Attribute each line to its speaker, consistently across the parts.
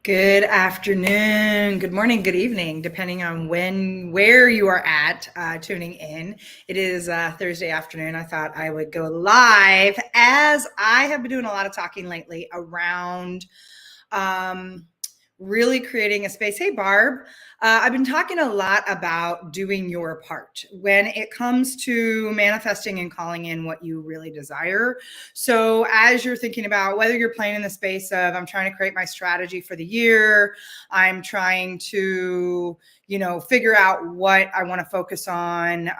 Speaker 1: Good afternoon, good morning, good evening, depending on where you are at tuning in. It is Thursday afternoon. I thought I would go live as I have been doing a lot of talking lately around um, really creating a space. Hey, Barb. I've been talking a lot about doing your part when it comes to manifesting and calling in what you really desire. So, as you're thinking about whether you're playing in the space of, I'm trying to create my strategy for the year, I'm trying to, figure out what I want to focus on,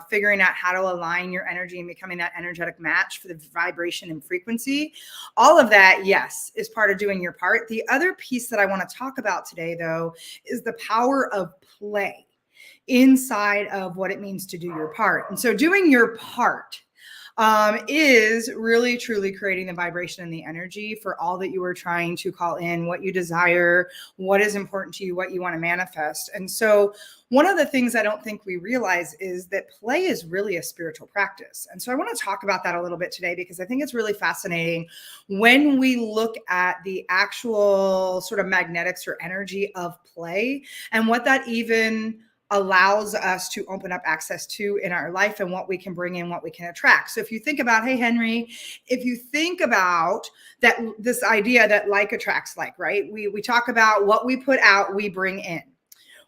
Speaker 1: figuring out how to align your energy and becoming that energetic match for the vibration and frequency. All of that, yes, is part of doing your part. The other piece that I want to talk about today, though, is the power of play inside of what it means to do your part. And so, doing your part is really truly creating the vibration and the energy for all that you are trying to call in, what you desire, what is important to you, what you want to manifest. And so, one of the things I don't think we realize is that play is really a spiritual practice. And so I want to talk about that a little bit today because I think it's really fascinating when we look at the actual sort of magnetics or energy of play and what that even allows us to open up access to in our life and what we can bring in, what we can attract. So if you think about, hey, Henry, if you think about that, this idea that like attracts like, right? We talk about what we put out, we bring in.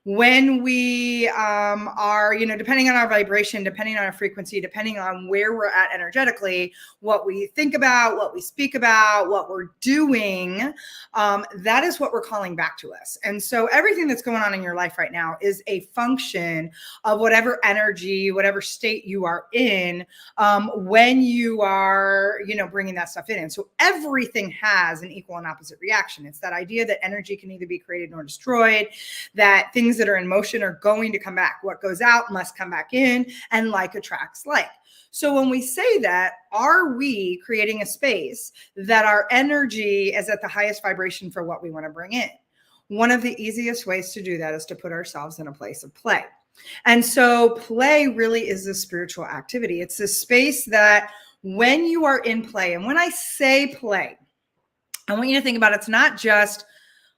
Speaker 1: When we are, depending on our vibration, depending on our frequency, depending on where we're at energetically, what we think about, what we speak about, what we're doing, that is what we're calling back to us. And so everything that's going on in your life right now is a function of whatever energy, whatever state you are in when you are, bringing that stuff in. And so everything has an equal and opposite reaction. It's that idea that energy can either be created or destroyed, that things that are in motion are going to come back. What goes out must come back in, and like attracts like. So when we say that, are we creating a space that our energy is at the highest vibration for what we want to bring in? One of the easiest ways to do that is to put ourselves in a place of play. And so play really is a spiritual activity. It's a space that when you are in play, and when I say play, I want you to think about it's not just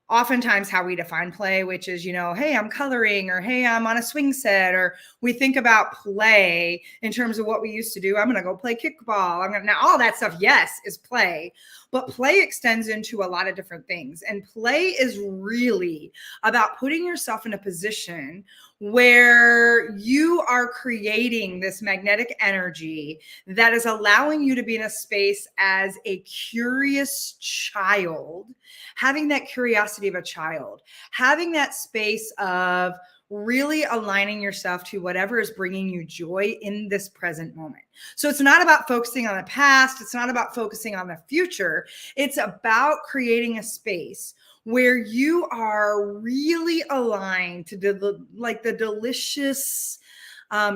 Speaker 1: oftentimes how we define play, which is, hey, I'm coloring, or hey, I'm on a swing set, or we think about play in terms of what we used to do. I'm going to go play kickball. Now all that stuff, yes, is play, but play extends into a lot of different things. And play is really about putting yourself in a position where you are creating this magnetic energy that is allowing you to be in a space as a curious child, having that curiosity of a child, having that space of really aligning yourself to whatever is bringing you joy in this present moment. So it's not about focusing on the past. It's not about focusing on the future. It's about creating a space where you are really aligned to the delicious,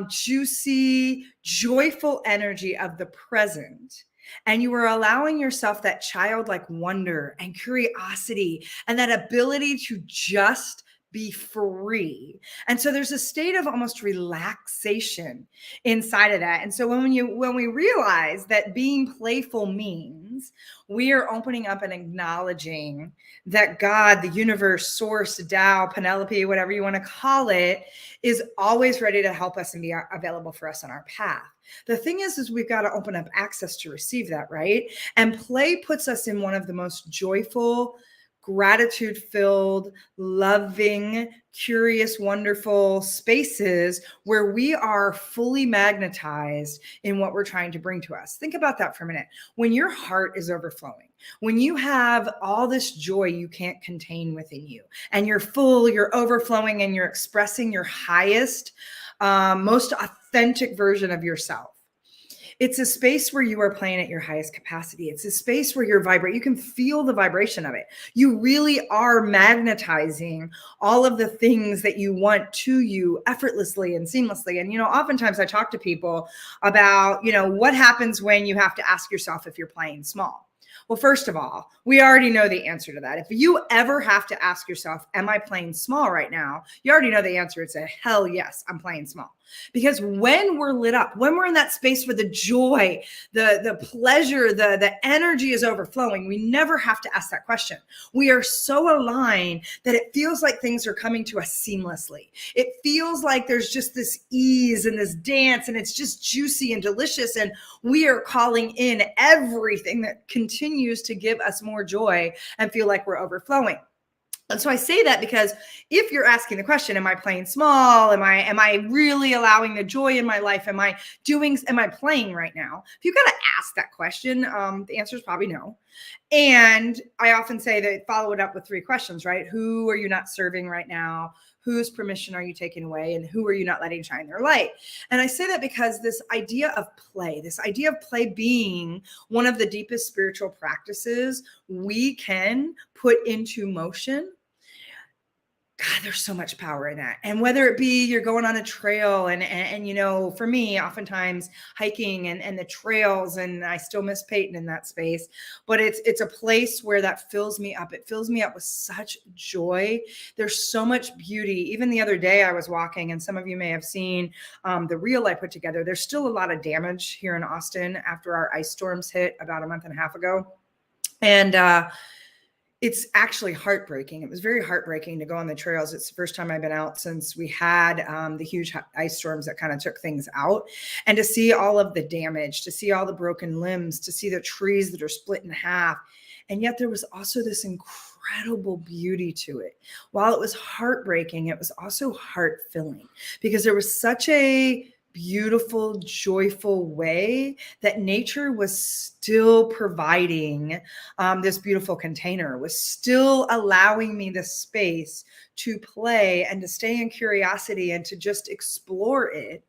Speaker 1: juicy, joyful energy of the present. And you are allowing yourself that childlike wonder and curiosity and that ability to just be free. And so there's a state of almost relaxation inside of that. And so when we realize that being playful means we are opening up and acknowledging that God, the universe, source, Tao, Penelope, whatever you want to call it, is always ready to help us and be available for us on our path. The thing is we've got to open up access to receive that, right? And play puts us in one of the most joyful, gratitude-filled, loving, curious, wonderful spaces where we are fully magnetized in what we're trying to bring to us. Think about that for a minute. When your heart is overflowing, when you have all this joy you can't contain within you, and you're full, you're overflowing, and you're expressing your highest, most authentic version of yourself. It's a space where you are playing at your highest capacity. It's a space where you're vibrate. You can feel the vibration of it. You really are magnetizing all of the things that you want to you effortlessly and seamlessly. And, oftentimes I talk to people about, what happens when you have to ask yourself if you're playing small. Well, first of all, we already know the answer to that. If you ever have to ask yourself, am I playing small right now? You already know the answer. It's a hell yes, I'm playing small. Because when we're lit up, when we're in that space where the joy, the pleasure, the energy is overflowing, we never have to ask that question. We are so aligned that it feels like things are coming to us seamlessly. It feels like there's just this ease and this dance, and it's just juicy and delicious. And we are calling in everything that continues to give us more joy and feel like we're overflowing. And so I say that because if you're asking the question, am I playing small? Am I really allowing the joy in my life? Am I playing right now? If you've got to ask that question, the answer is probably no. And I often say that follow it up with 3 questions, right? Who are you not serving right now? Whose permission are you taking away? And who are you not letting shine their light? And I say that because this idea of play being one of the deepest spiritual practices we can put into motion. God, there's so much power in that. And whether it be you're going on a trail and you know, for me, oftentimes hiking and the trails, and I still miss Peyton in that space, but it's a place where that fills me up. It fills me up with such joy. There's so much beauty. Even the other day I was walking, and some of you may have seen the reel I put together. There's still a lot of damage here in Austin after our ice storms hit about a month and a half ago. And it's actually heartbreaking. It was very heartbreaking to go on the trails. It's the first time I've been out since we had the huge ice storms that kind of took things out, and to see all of the damage, to see all the broken limbs, to see the trees that are split in half. And yet there was also this incredible beauty to it. While it was heartbreaking, it was also heart-filling, because there was such a beautiful, joyful way that nature was still providing this beautiful container, was still allowing me the space to play and to stay in curiosity and to just explore it.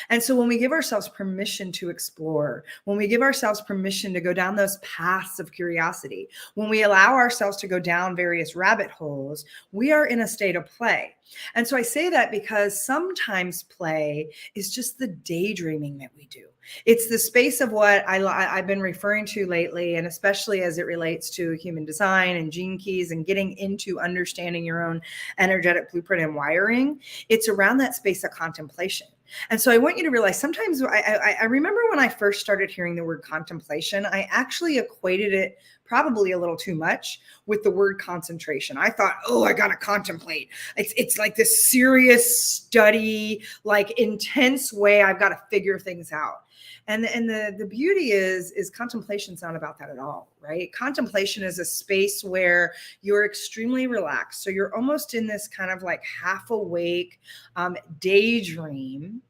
Speaker 1: And so when we give ourselves permission to explore, when we give ourselves permission to go down those paths of curiosity, when we allow ourselves to go down various rabbit holes, we are in a state of play. And so I say that because sometimes play is just the daydreaming that we do. It's the space of what I've been referring to lately, and especially as it relates to human design and gene keys and getting into understanding your own energetic blueprint and wiring. It's around that space of contemplation. And so I want you to realize sometimes I remember when I first started hearing the word contemplation, I actually equated it probably a little too much with the word concentration. I thought, oh, I got to contemplate. It's like this serious study, like intense way I've got to figure things out. And the beauty is contemplation's not about that at all, right? Contemplation is a space where you're extremely relaxed. So you're almost in this kind of like half awake daydream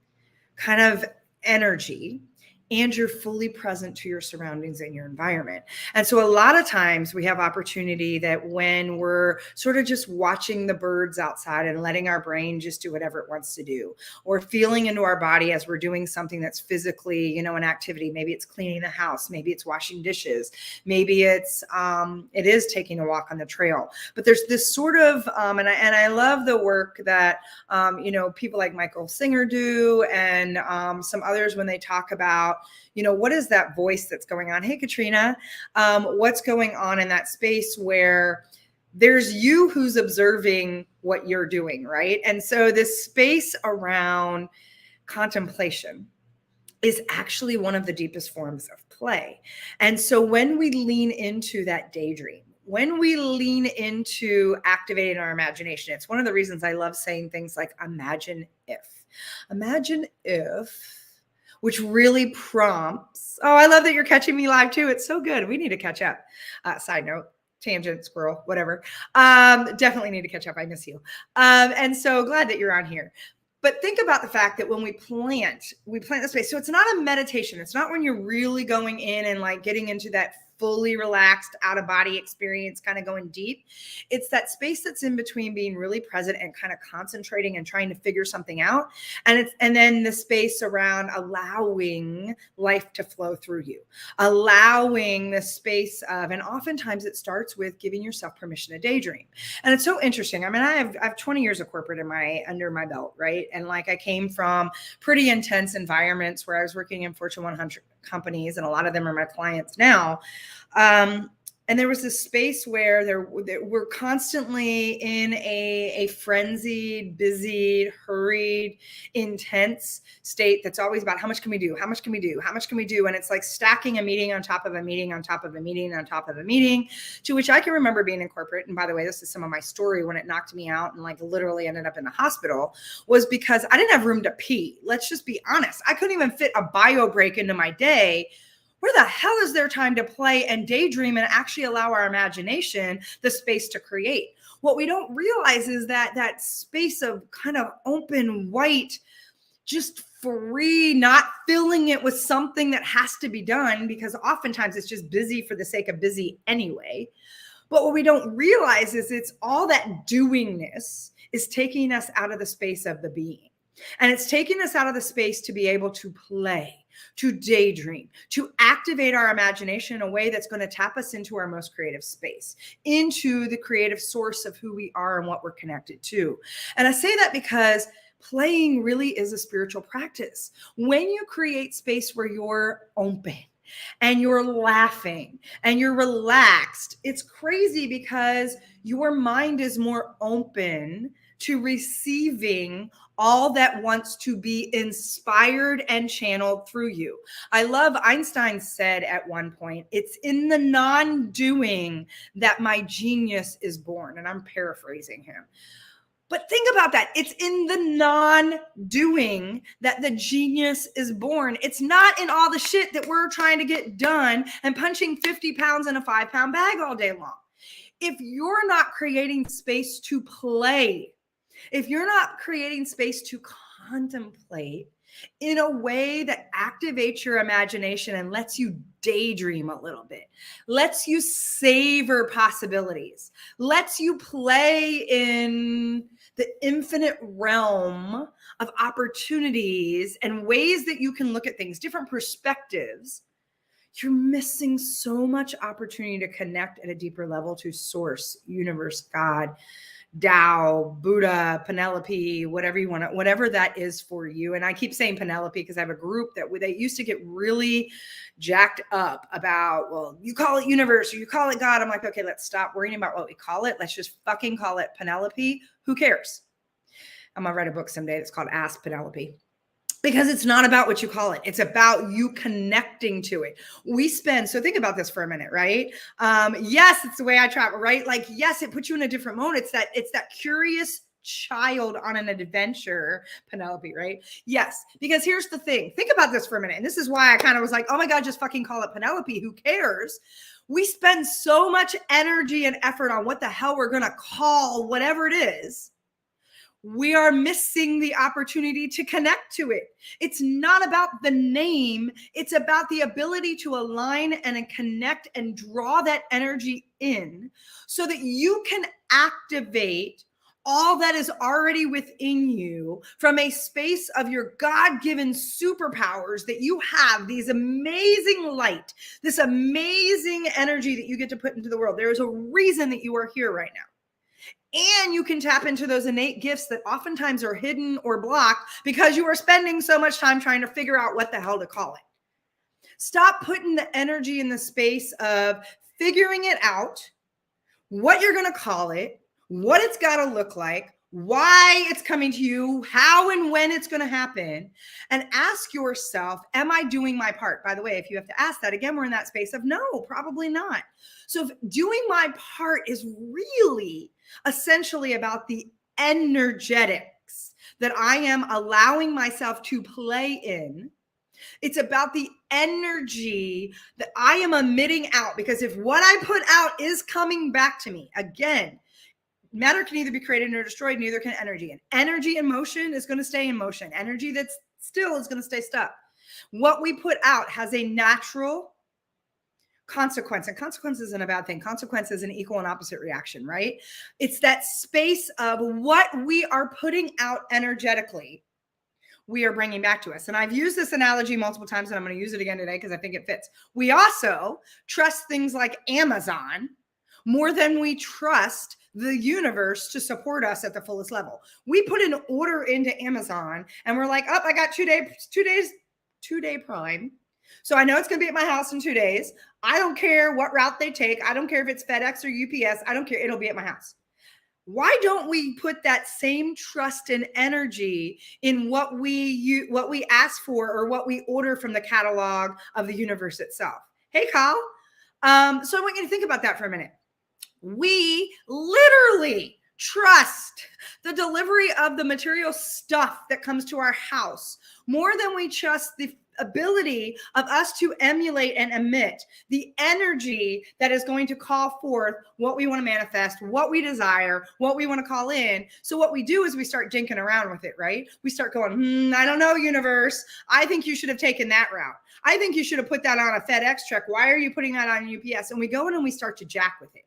Speaker 1: kind of energy, and you're fully present to your surroundings and your environment. And so a lot of times we have opportunity that when we're sort of just watching the birds outside and letting our brain just do whatever it wants to do, or feeling into our body as we're doing something that's physically, you know, an activity. Maybe it's cleaning the house, maybe it's washing dishes, maybe it is taking a walk on the trail. But there's this sort of, and I love the work that, you know, people like Michael Singer do, and some others when they talk about, you know, what is that voice that's going on? Hey, Katrina, what's going on in that space where there's you who's observing what you're doing, right? And so this space around contemplation is actually one of the deepest forms of play. And so when we lean into that daydream, when we lean into activating our imagination, it's one of the reasons I love saying things like imagine if, which really prompts. Oh, I love that you're catching me live too. It's so good. We need to catch up. Side note, tangent, squirrel, whatever. Definitely need to catch up. I miss you. And so glad that you're on here. But think about the fact that when we plant the space. So it's not a meditation. It's not when you're really going in and like getting into that fully relaxed out of body experience, kind of going deep. It's that space that's in between being really present and kind of concentrating and trying to figure something out. And then the space around allowing life to flow through you, allowing the space of, and oftentimes it starts with giving yourself permission to daydream. And it's so interesting. I mean, I have 20 years of corporate under my belt, right? And like I came from pretty intense environments where I was working in Fortune 100 companies, and a lot of them are my clients now. And there was this space where we're constantly in a frenzied, busy, hurried, intense state that's always about how much can we do? How much can we do? How much can we do? And it's like stacking a meeting on top of a meeting on top of a meeting on top of a meeting, to which I can remember being in corporate. And by the way, this is some of my story when it knocked me out and like literally ended up in the hospital, was because I didn't have room to pee. Let's just be honest. I couldn't even fit a bio break into my day. Where the hell is there time to play and daydream and actually allow our imagination the space to create? What we don't realize is that space of kind of open, white, just free, not filling it with something that has to be done, because oftentimes it's just busy for the sake of busy anyway. But what we don't realize is it's all that doingness is taking us out of the space of the being. And it's taking us out of the space to be able to play, to daydream, to activate our imagination in a way that's going to tap us into our most creative space, into the creative source of who we are and what we're connected to. And I say that because playing really is a spiritual practice. When you create space where you're open and you're laughing and you're relaxed, it's crazy because your mind is more open to receiving all that wants to be inspired and channeled through you. I love Einstein said at one point, it's in the non-doing that my genius is born. And I'm paraphrasing him. But think about that. It's in the non-doing that the genius is born. It's not in all the shit that we're trying to get done and punching 50 pounds in a 5-pound bag all day long. If you're not creating space to play, if you're not creating space to contemplate in a way that activates your imagination and lets you daydream a little bit, lets you savor possibilities, lets you play in the infinite realm of opportunities and ways that you can look at things, different perspectives, you're missing so much opportunity to connect at a deeper level to source, universe, God, Tao, Buddha, Penelope, whatever you want to, whatever that is for you. And I keep saying Penelope because I have a group that they used to get really jacked up about, well, you call it universe or you call it God. I'm like, okay, let's stop worrying about what we call it. Let's just fucking call it Penelope. Who cares? I'm going to write a book someday that's called Ask Penelope. Because it's not about what you call it. It's about you connecting to it. So think about this for a minute, right? Yes, it's the way I travel, right? Like, yes, it puts you in a different mode. It's that curious child on an adventure, Penelope, right? Yes, because here's the thing. Think about this for a minute. And this is why I kind of was like, oh my God, just fucking call it Penelope. Who cares? We spend so much energy and effort on what the hell we're going to call whatever it is. We are missing the opportunity to connect to it. It's not about the name. It's about the ability to align and connect and draw that energy in so that you can activate all that is already within you from a space of your God-given superpowers that you have, these amazing light, this amazing energy that you get to put into the world. There is a reason that you are here right now. And you can tap into those innate gifts that oftentimes are hidden or blocked because you are spending so much time trying to figure out what the hell to call it. Stop putting the energy in the space of figuring it out, what you're going to call it, what it's got to look like, why it's coming to you, how and when it's going to happen, and ask yourself, am I doing my part? By the way, if you have to ask that, again, we're in that space of no, probably not. So if doing my part is really essentially about the energetics that I am allowing myself to play in, it's about the energy that I am emitting out, because if what I put out is coming back to me, again, matter can either be created or destroyed, neither can energy. And energy in motion is going to stay in motion. Energy that's still is going to stay stuck. What we put out has a natural consequence, and consequence isn't a bad thing. Consequence is an equal and opposite reaction, right? It's that space of what we are putting out energetically, we are bringing back to us. And I've used this analogy multiple times, and I'm going to use it again today because I think it fits. We also trust things like Amazon more than we trust the universe to support us at the fullest level. We put an order into Amazon and we're like, oh, I got 2 day Prime. So I know it's going to be at my house in 2 days. I don't care what route they take. I don't care if it's FedEx or UPS. I don't care. It'll be at my house. Why don't we put that same trust and energy in what we ask for or what we order from the catalog of the universe itself? Hey, Kyle. So I want you to think about that for a minute. We literally trust the delivery of the material stuff that comes to our house more than we trust the ability of us to emulate and emit the energy that is going to call forth what we want to manifest, what we desire, what we want to call in. So what we do is we start jinking around with it, right? We start going, I don't know, universe. I think you should have taken that route. I think you should have put that on a FedEx truck. Why are you putting that on UPS? And we go in and we start to jack with it.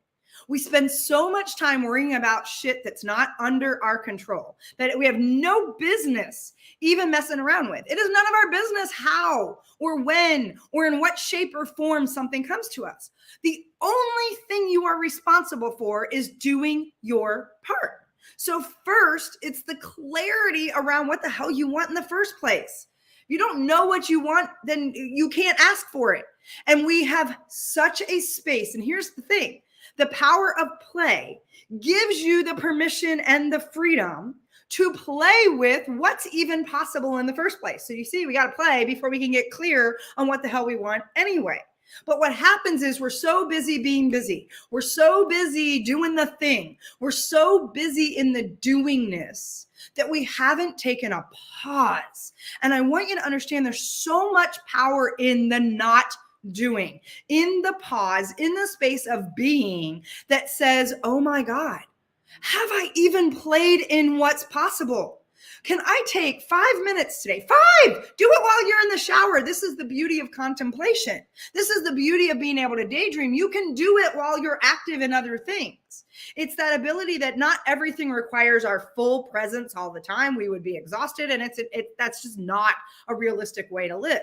Speaker 1: We spend so much time worrying about shit that's not under our control that we have no business even messing around with. It is none of our business how or when or in what shape or form something comes to us. The only thing you are responsible for is doing your part. So first, it's the clarity around what the hell you want in the first place. If you don't know what you want, then you can't ask for it. And we have such a space. And here's the thing. The power of play gives you the permission and the freedom to play with what's even possible in the first place. So you see, we got to play before we can get clear on what the hell we want anyway. But what happens is we're so busy being busy. We're so busy doing the thing. We're so busy in the doingness that we haven't taken a pause. And I want you to understand there's so much power in the not doing, in the pause, in the space of being that says, oh my God, have I even played in what's possible? Can I take 5 minutes today? 5! Do it while you're in the shower. This is the beauty of contemplation. This is the beauty of being able to daydream. You can do it while you're active in other things. It's that ability that not everything requires our full presence all the time. We would be exhausted, and that's just not a realistic way to live.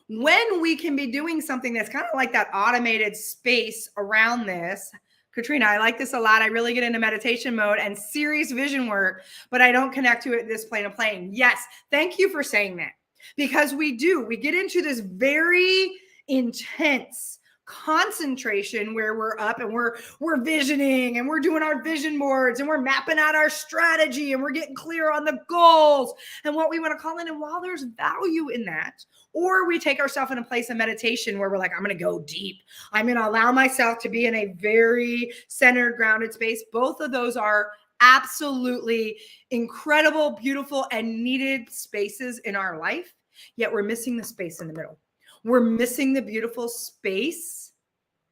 Speaker 1: When we can be doing something that's kind of like that automated space around this, Katrina, I like this a lot. I really get into meditation mode and serious vision work, but I don't connect to it this plane of playing. Yes, thank you for saying that, because we get into this very intense concentration where we're up and we're visioning and we're doing our vision boards and we're mapping out our strategy and we're getting clear on the goals and what we want to call in. And while there's value in that, or we take ourselves in a place of meditation where we're like, I'm going to go deep. I'm going to allow myself to be in a very centered, grounded space. Both of those are absolutely incredible, beautiful, and needed spaces in our life. Yet we're missing the space in the middle. We're missing the beautiful space.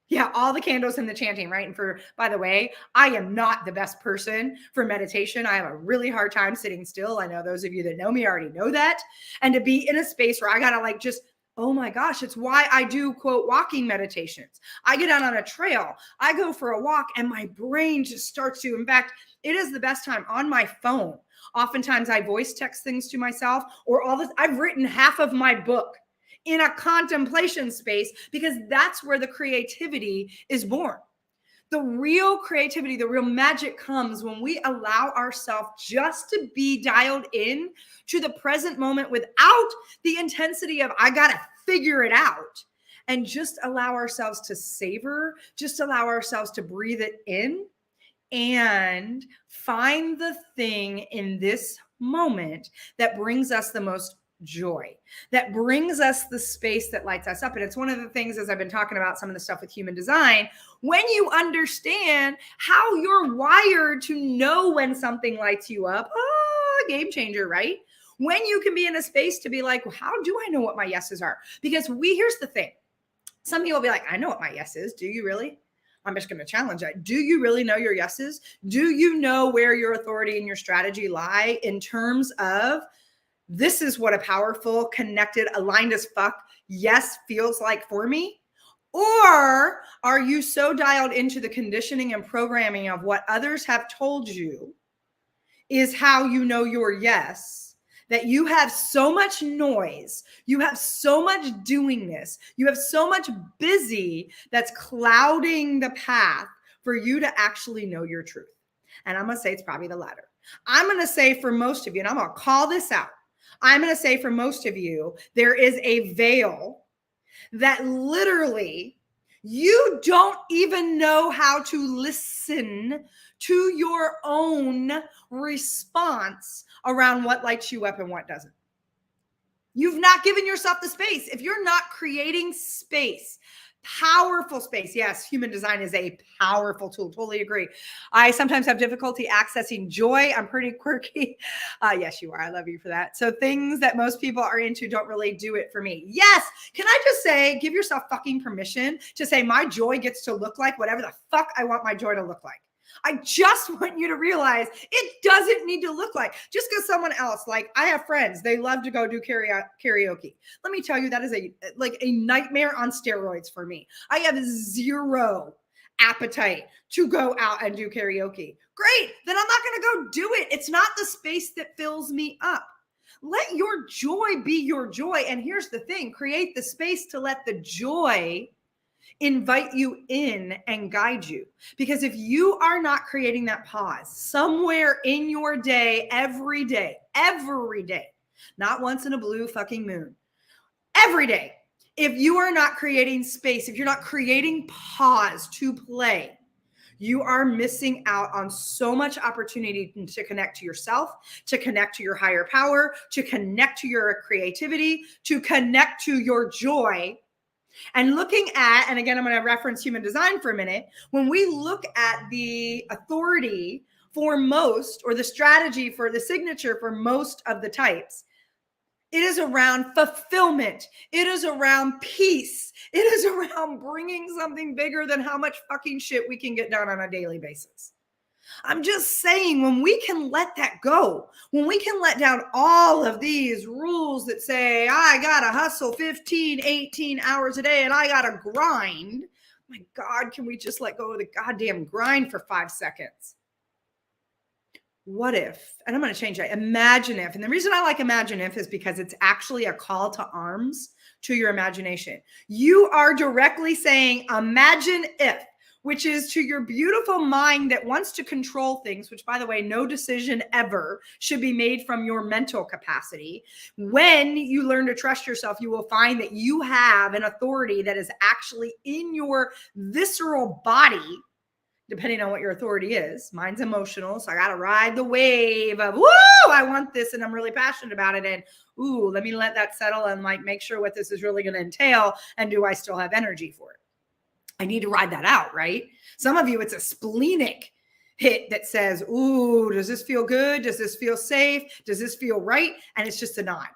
Speaker 1: Yeah, all the candles and the chanting, right? And by the way, I am not the best person for meditation. I have a really hard time sitting still. I know those of you that know me already know that. And to be in a space where I got to oh my gosh, it's why I do, quote, walking meditations. I get out on a trail, I go for a walk, and my brain just starts to, in fact, it is the best time on my phone. Oftentimes I voice text things to myself I've written half of my book in a contemplation space, because that's where the creativity is born. The real creativity, the real magic comes when we allow ourselves just to be dialed in to the present moment without the intensity of, I got to figure it out, and just allow ourselves to savor, just allow ourselves to breathe it in and find the thing in this moment that brings us the most joy, that brings us the space that lights us up. And it's one of the things, as I've been talking about some of the stuff with human design, when you understand how you're wired to know when something lights you up, game changer, right? When you can be in a space to be like, well, how do I know what my yeses are? Because here's the thing. Some people will be like, I know what my yes is. Do you really? I'm just going to challenge that. Do you really know your yeses? Do you know where your authority and your strategy lie in terms of, this is what a powerful, connected, aligned as fuck yes feels like for me? Or are you so dialed into the conditioning and programming of what others have told you is how you know your yes, that you have so much noise, you have so much doingness, you have so much busy that's clouding the path for you to actually know your truth? And I'm going to say it's probably the latter. I'm going to say for most of you, and I'm going to call this out, I'm going to say for most of you, there is a veil that literally you don't even know how to listen to your own response around what lights you up and what doesn't. You've not given yourself the space. If you're not creating space, powerful space. Yes, human design is a powerful tool. Totally agree. I sometimes have difficulty accessing joy. I'm pretty quirky. Yes, you are. I love you for that. So things that most people are into don't really do it for me. Yes. Can I just say, give yourself fucking permission to say my joy gets to look like whatever the fuck I want my joy to look like. I just want you to realize it doesn't need to look like just because someone else, like I have friends, they love to go do karaoke. Let me tell you, that is a nightmare on steroids for me. I have zero appetite to go out and do karaoke. Great. Then I'm not going to go do it. It's not the space that fills me up. Let your joy be your joy. And here's the thing, create the space to let the joy invite you in and guide you. Because if you are not creating that pause somewhere in your day, every day, not once in a blue fucking moon, every day, if you are not creating space, if you're not creating pause to play, you are missing out on so much opportunity to connect to yourself, to connect to your higher power, to connect to your creativity, to connect to your joy. And looking at, and again, I'm going to reference human design for a minute. When we look at the authority for most, or the strategy for the signature for most of the types, it is around fulfillment. It is around peace. It is around bringing something bigger than how much fucking shit we can get done on a daily basis. I'm just saying, when we can let that go, when we can let down all of these rules that say, I got to hustle 15, 18 hours a day and I got to grind. My God, can we just let go of the goddamn grind for 5 seconds? What if, and I'm going to change that, imagine if. And the reason I like imagine if is because it's actually a call to arms to your imagination. You are directly saying, imagine if, which is to your beautiful mind that wants to control things, which, by the way, no decision ever should be made from your mental capacity. When you learn to trust yourself, you will find that you have an authority that is actually in your visceral body, depending on what your authority is. Mine's emotional, so I got to ride the wave of, woo, I want this and I'm really passionate about it. And, ooh, let me let that settle and make sure what this is really going to entail. And do I still have energy for it? I need to ride that out, right? Some of you, it's a splenic hit that says, ooh, does this feel good? Does this feel safe? Does this feel right? And it's just a nod.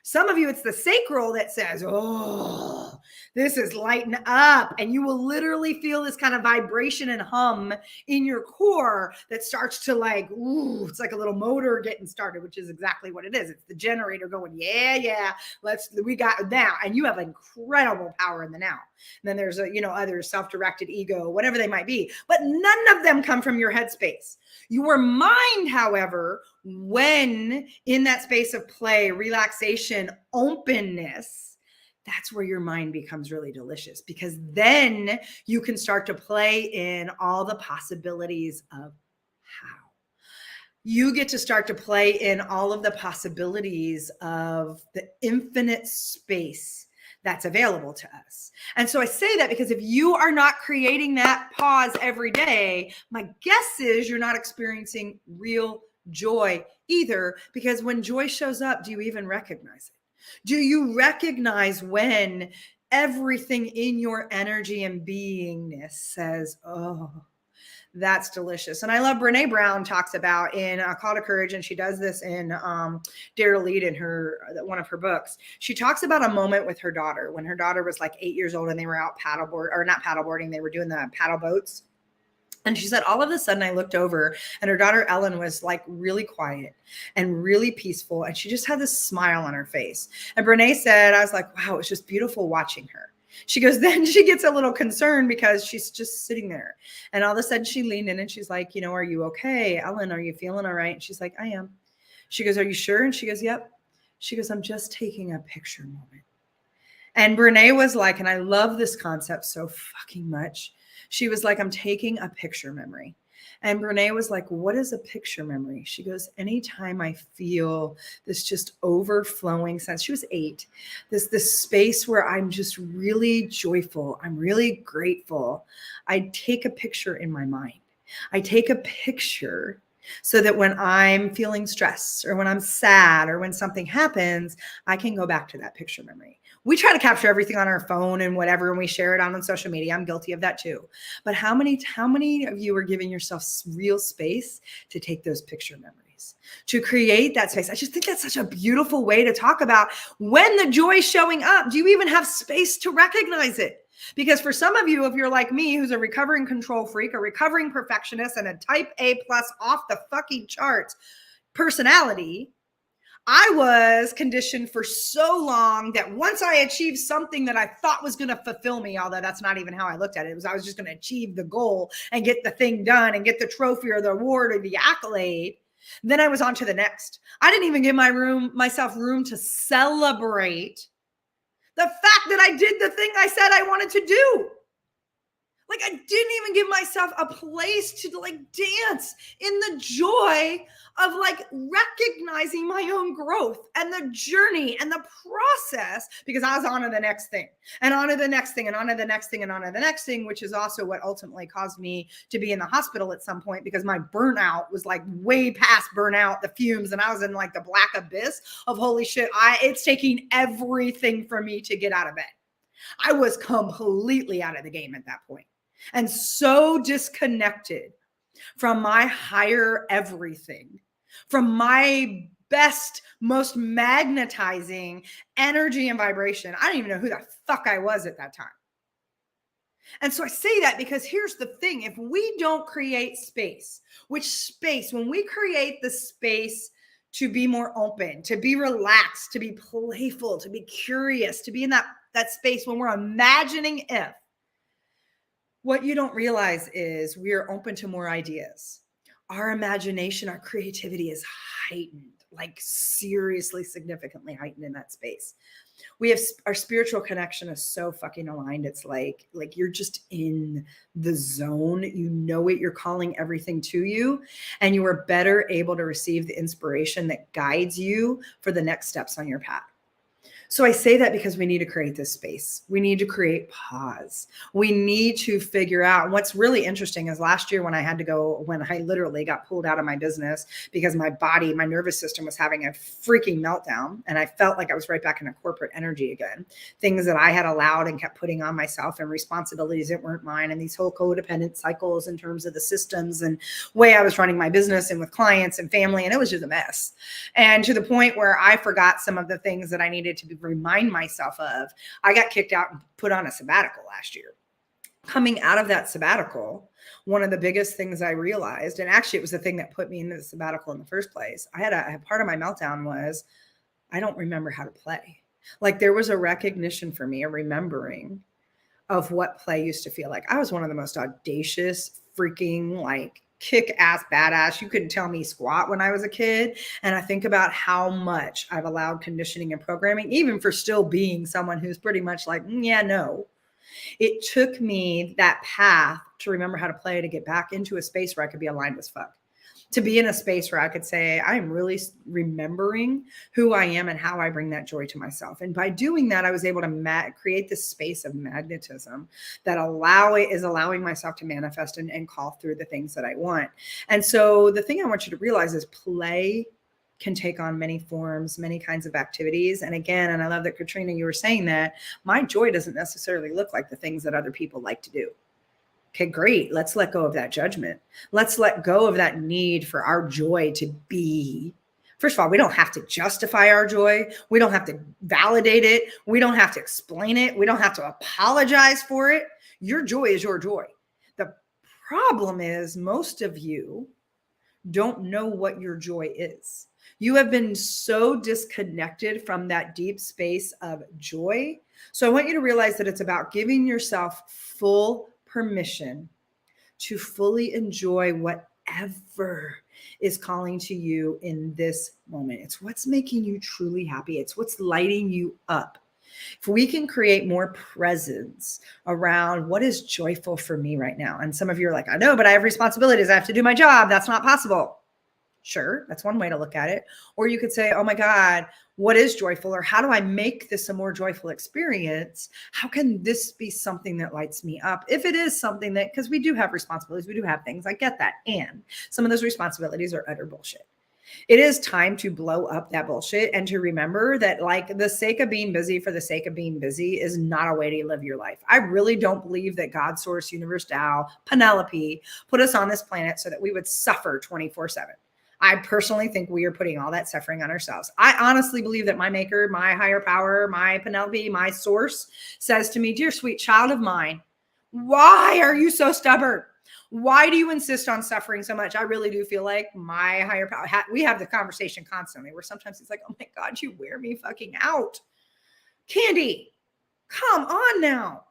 Speaker 1: Some of you, it's the sacral that says, oh, this is lighten up. And you will literally feel this kind of vibration and hum in your core that starts to ooh, it's like a little motor getting started, which is exactly what it is. It's the generator going, yeah, we got now. And you have incredible power in the now. And then there's other self-directed ego, whatever they might be, but none of them come from your headspace. Your mind, however, when in that space of play, relaxation, openness, that's where your mind becomes really delicious, because then you can start to play in all the possibilities of how. You get to start to play in all of the possibilities of the infinite space that's available to us. And so I say that because if you are not creating that pause every day, my guess is you're not experiencing real joy either, because when joy shows up, do you even recognize it? Do you recognize when everything in your energy and beingness says, oh, that's delicious? And I love Brene Brown talks about in Call to Courage, and she does this in Dare to Lead in one of her books. She talks about a moment with her daughter when her daughter was 8 years old and they were out paddleboarding. They were doing the paddle boats. And she said, all of a sudden I looked over and her daughter Ellen was really quiet and really peaceful. And she just had this smile on her face. And Brene said, I was like, wow, it's just beautiful watching her. She goes, then she gets a little concerned because she's just sitting there. And all of a sudden she leaned in and she's like, are you okay? Ellen, are you feeling all right? And she's like, I am. She goes, are you sure? And she goes, yep. She goes, I'm just taking a picture moment. And Brene was like, and I love this concept so fucking much. She was like, I'm taking a picture memory. And Brene was like, what is a picture memory? She goes, anytime I feel this just overflowing sense, she was 8, this space where I'm just really joyful, I'm really grateful, I take a picture in my mind. I take a picture so that when I'm feeling stress or when I'm sad or when something happens, I can go back to that picture memory. We try to capture everything on our phone and whatever, and we share it on social media. I'm guilty of that too. But how many of you are giving yourself real space to take those picture memories, to create that space? I just think that's such a beautiful way to talk about when the joy is showing up. Do you even have space to recognize it? Because for some of you, if you're like me, who's a recovering control freak, a recovering perfectionist, and a type A plus off the fucking charts personality, I was conditioned for so long that once I achieved something that I thought was going to fulfill me, although that's not even how I looked at it, I was just going to achieve the goal and get the thing done and get the trophy or the award or the accolade. Then I was on to the next. I didn't even give myself room to celebrate the fact that I did the thing I said I wanted to do. Like, I didn't even give myself a place to like dance in the joy of like recognizing my own growth and the journey and the process, because I was on to the next thing and on to the next thing and on to the next thing and on to the next thing, which is also what ultimately caused me to be in the hospital at some point, because my burnout was like way past burnout, the fumes, and I was in like the black abyss of holy shit, it's taking everything for me to get out of bed. I was completely out of the game at that point. And so disconnected from my higher everything, from my best, most magnetizing energy and vibration. I don't even know who the fuck I was at that time. And so I say that because here's the thing. If we don't create space, when we create the space to be more open, to be relaxed, to be playful, to be curious, to be in that space when we're imagining if, what you don't realize is we are open to more ideas. Our imagination, our creativity is heightened, like seriously, significantly heightened in that space. We have our spiritual connection is so fucking aligned. It's like you're just in the zone. You know it. You're calling everything to you, and you are better able to receive the inspiration that guides you for the next steps on your path. So I say that because we need to create this space. We need to create pause. We need to figure out. What's really interesting is last year when I literally got pulled out of my business because my nervous system was having a freaking meltdown. And I felt like I was right back in a corporate energy again. Things that I had allowed and kept putting on myself, and responsibilities that weren't mine, and these whole codependent cycles in terms of the systems and way I was running my business and with clients and family. And it was just a mess. And to the point where I forgot some of the things that I needed to remind myself of. I got kicked out and put on a sabbatical last year. Coming out of that sabbatical, one of the biggest things I realized, and actually it was the thing that put me into the sabbatical in the first place, I had a part of my meltdown was I don't remember how to play. Like there was a recognition for me, a remembering of what play used to feel like. I was one of the most audacious, freaking like kick-ass badass. You couldn't tell me squat when I was a kid. And I think about how much I've allowed conditioning and programming, even for still being someone who's pretty much like, yeah, no. It took me that path to remember how to play, to get back into a space where I could be aligned as fuck. To be in a space where I could say, I'm really remembering who I am and how I bring that joy to myself. And by doing that, I was able to create this space of magnetism that is allowing myself to manifest and call through the things that I want. And so the thing I want you to realize is play can take on many forms, many kinds of activities. And again, and I love that, Katrina, you were saying that my joy doesn't necessarily look like the things that other people like to do. Okay, great. Let's let go of that judgment. Let's let go of that need for our joy to be. First of all, we don't have to justify our joy. We don't have to validate it. We don't have to explain it. We don't have to apologize for it. Your joy is your joy. The problem is most of you don't know what your joy is. You have been so disconnected from that deep space of joy. So I want you to realize that it's about giving yourself full permission to fully enjoy whatever is calling to you in this moment. It's what's making you truly happy. It's what's lighting you up. If we can create more presence around what is joyful for me right now. And some of you are like, I know, but I have responsibilities. I have to do my job. That's not possible. Sure, that's one way to look at it. Or you could say, oh my God, what is joyful? Or how do I make this a more joyful experience? How can this be something that lights me up? If it is something that, because we do have responsibilities, we do have things, I get that. And some of those responsibilities are utter bullshit. It is time to blow up that bullshit and to remember that, like, the sake of being busy for the sake of being busy is not a way to live your life. I really don't believe that God, source, universe, Tao, Penelope put us on this planet so that we would suffer 24/7. I personally think we are putting all that suffering on ourselves. I honestly believe that my maker, my higher power, my Penelope, my source says to me, dear sweet child of mine, why are you so stubborn? Why do you insist on suffering so much? I really do feel like my higher power, we have the conversation constantly where sometimes it's like, oh my God, you wear me fucking out. Candy, come on now.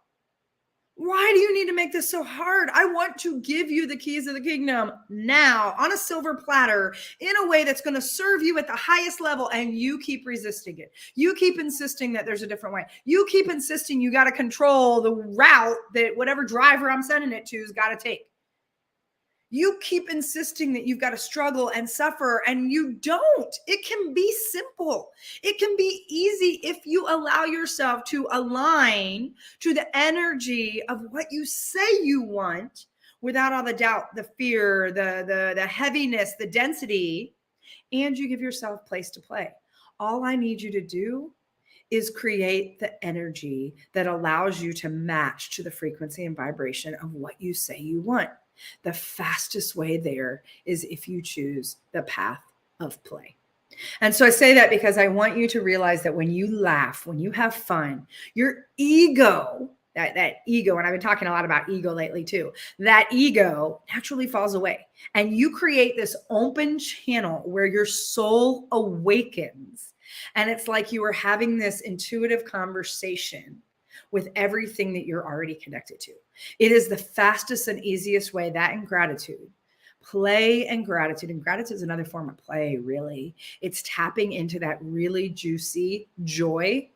Speaker 1: Why do you need to make this so hard? I want to give you the keys of the kingdom now on a silver platter in a way that's going to serve you at the highest level. And you keep resisting it. You keep insisting that there's a different way. You keep insisting you got to control the route that whatever driver I'm sending it to has got to take. You keep insisting that you've got to struggle and suffer, and you don't. It can be simple. It can be easy if you allow yourself to align to the energy of what you say you want without all the doubt, the fear, the heaviness, the density, and you give yourself place to play. All I need you to do is create the energy that allows you to match to the frequency and vibration of what you say you want. The fastest way there is if you choose the path of play. And so I say that because I want you to realize that when you laugh, when you have fun, your ego, that ego, and I've been talking a lot about ego lately too, that ego naturally falls away. And you create this open channel where your soul awakens. And it's like you are having this intuitive conversation with everything that you're already connected to. It is the fastest and easiest way, that and gratitude. Play and gratitude. And gratitude is another form of play, really. It's tapping into that really juicy joy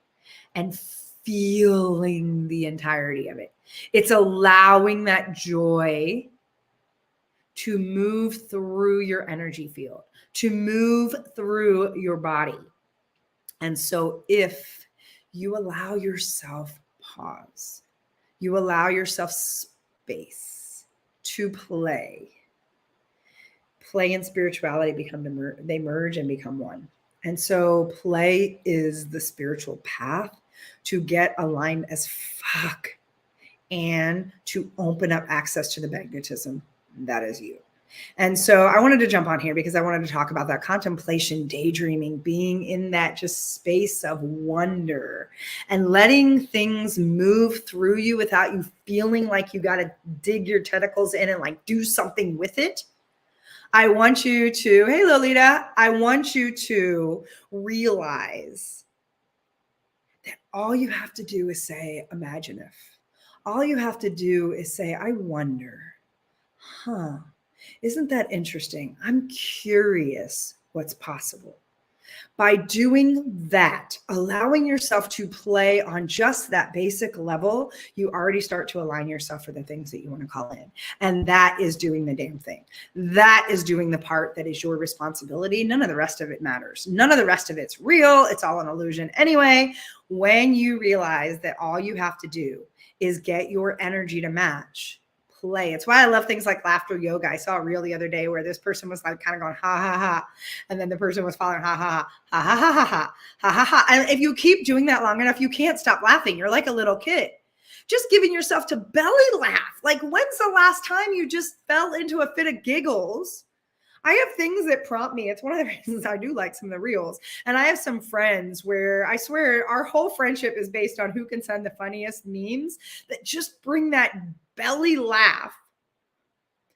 Speaker 1: and feeling the entirety of it. It's allowing that joy to move through your energy field, to move through your body. And so if you allow yourself pause, you allow yourself space to play. Play and spirituality they merge and become one. And so play is the spiritual path to get aligned as fuck and to open up access to the magnetism that is you. And so I wanted to jump on here because I wanted to talk about that contemplation, daydreaming, being in that just space of wonder and letting things move through you without you feeling like you got to dig your tentacles in and like do something with it. I want you to, hey Lolita, I want you to realize that all you have to do is say, imagine if. All you have to do is say, I wonder, isn't that interesting? I'm curious what's possible. By doing that, allowing yourself to play on just that basic level, you already start to align yourself for the things that you want to call in. And that is doing the damn thing. That is doing the part that is your responsibility. None of the rest of it matters. None of the rest of it's real. It's all an illusion. Anyway, when you realize that all you have to do is get your energy to match, play. It's why I love things like laughter yoga. I saw a reel the other day where this person was like kind of going ha ha ha, and then the person was following ha ha ha ha ha ha ha ha ha ha. And if you keep doing that long enough, you can't stop laughing. You're like a little kid, just giving yourself to belly laugh. Like, when's the last time you just fell into a fit of giggles? I have things that prompt me. It's one of the reasons I do like some of the reels. And I have some friends where I swear our whole friendship is based on who can send the funniest memes that just bring that belly laugh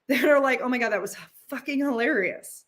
Speaker 1: that are like, oh my God, that was fucking hilarious.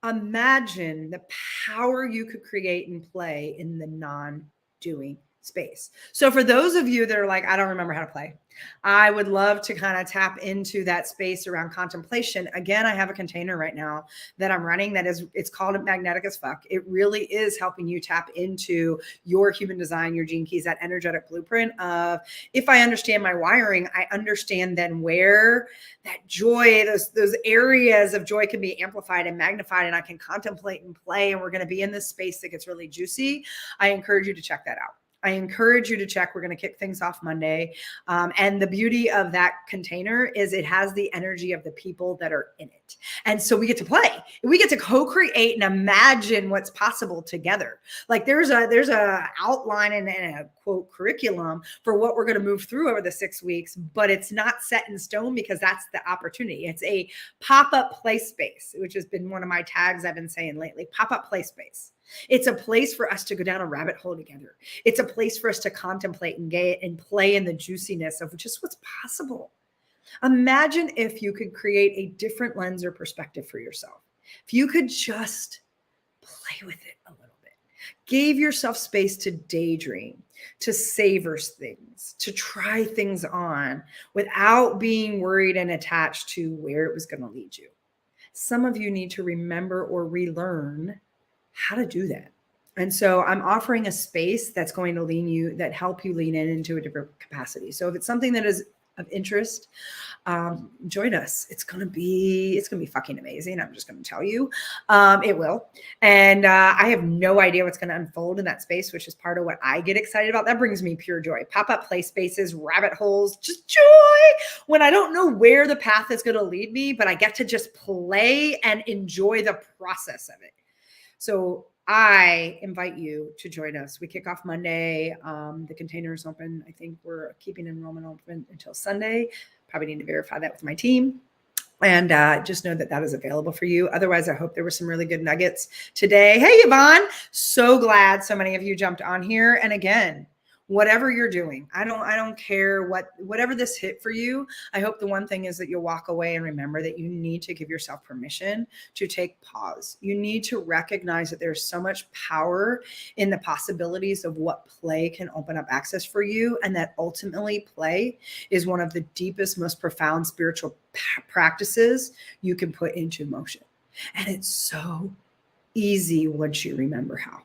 Speaker 1: Imagine the power you could create and play in the non-doing space. So for those of you that are like, I don't remember how to play, I would love to kind of tap into that space around contemplation. Again, I have a container right now that I'm running it's called Magnetic as Fuck. It really is helping you tap into your human design, your gene keys, that energetic blueprint of, if I understand my wiring, I understand then where that joy, those areas of joy can be amplified and magnified, and I can contemplate and play, and we're going to be in this space that gets really juicy. I encourage you to check that out. I encourage you to check. We're going to kick things off Monday. And the beauty of that container is it has the energy of the people that are in it. And so we get to play. We get to co-create and imagine what's possible together. Like there's a outline and a quote curriculum for what we're going to move through over the 6 weeks, but it's not set in stone because that's the opportunity. It's a pop-up play space, which has been one of my tags I've been saying lately, pop-up play space. It's a place for us to go down a rabbit hole together. It's a place for us to contemplate and play in the juiciness of just what's possible. Imagine if you could create a different lens or perspective for yourself. If you could just play with it a little bit, give yourself space to daydream, to savor things, to try things on without being worried and attached to where it was going to lead you. Some of you need to remember or relearn how to do that. And so I'm offering a space that's going to help you lean into a different capacity. So if it's something that is of interest, join us. It's going to be fucking amazing. I'm just going to tell you, it will. And I have no idea what's going to unfold in that space, which is part of what I get excited about. That brings me pure joy. Pop-up play spaces, rabbit holes, just joy when I don't know where the path is going to lead me, but I get to just play and enjoy the process of it. So I invite you to join us. We kick off Monday. The container is open. I think we're keeping enrollment open until Sunday. Probably need to verify that with my team. And just know that is available for you. Otherwise, I hope there were some really good nuggets today. Hey, Yvonne, so glad so many of you jumped on here. And again, whatever you're doing, I don't care whatever this hit for you. I hope the one thing is that you'll walk away and remember that you need to give yourself permission to take pause. You need to recognize that there's so much power in the possibilities of what play can open up access for you. And that ultimately play is one of the deepest, most profound spiritual practices you can put into motion. And it's so easy once you remember how.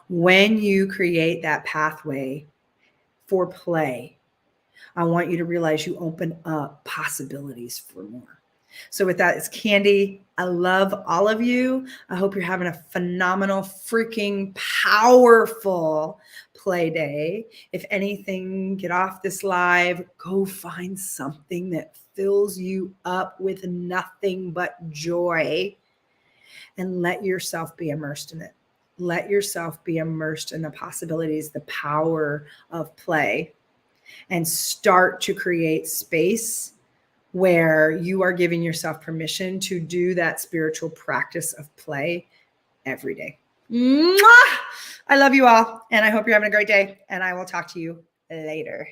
Speaker 1: When you create that pathway for play, I want you to realize you open up possibilities for more. So with that, it's Candy. I love all of you. I hope you're having a phenomenal, freaking powerful play day. If anything, get off this live, go find something that fills you up with nothing but joy and let yourself be immersed in it. Let yourself be immersed in the possibilities, the power of play, and start to create space where you are giving yourself permission to do that spiritual practice of play every day. Mwah! I love you all, and I hope you're having a great day, and I will talk to you later.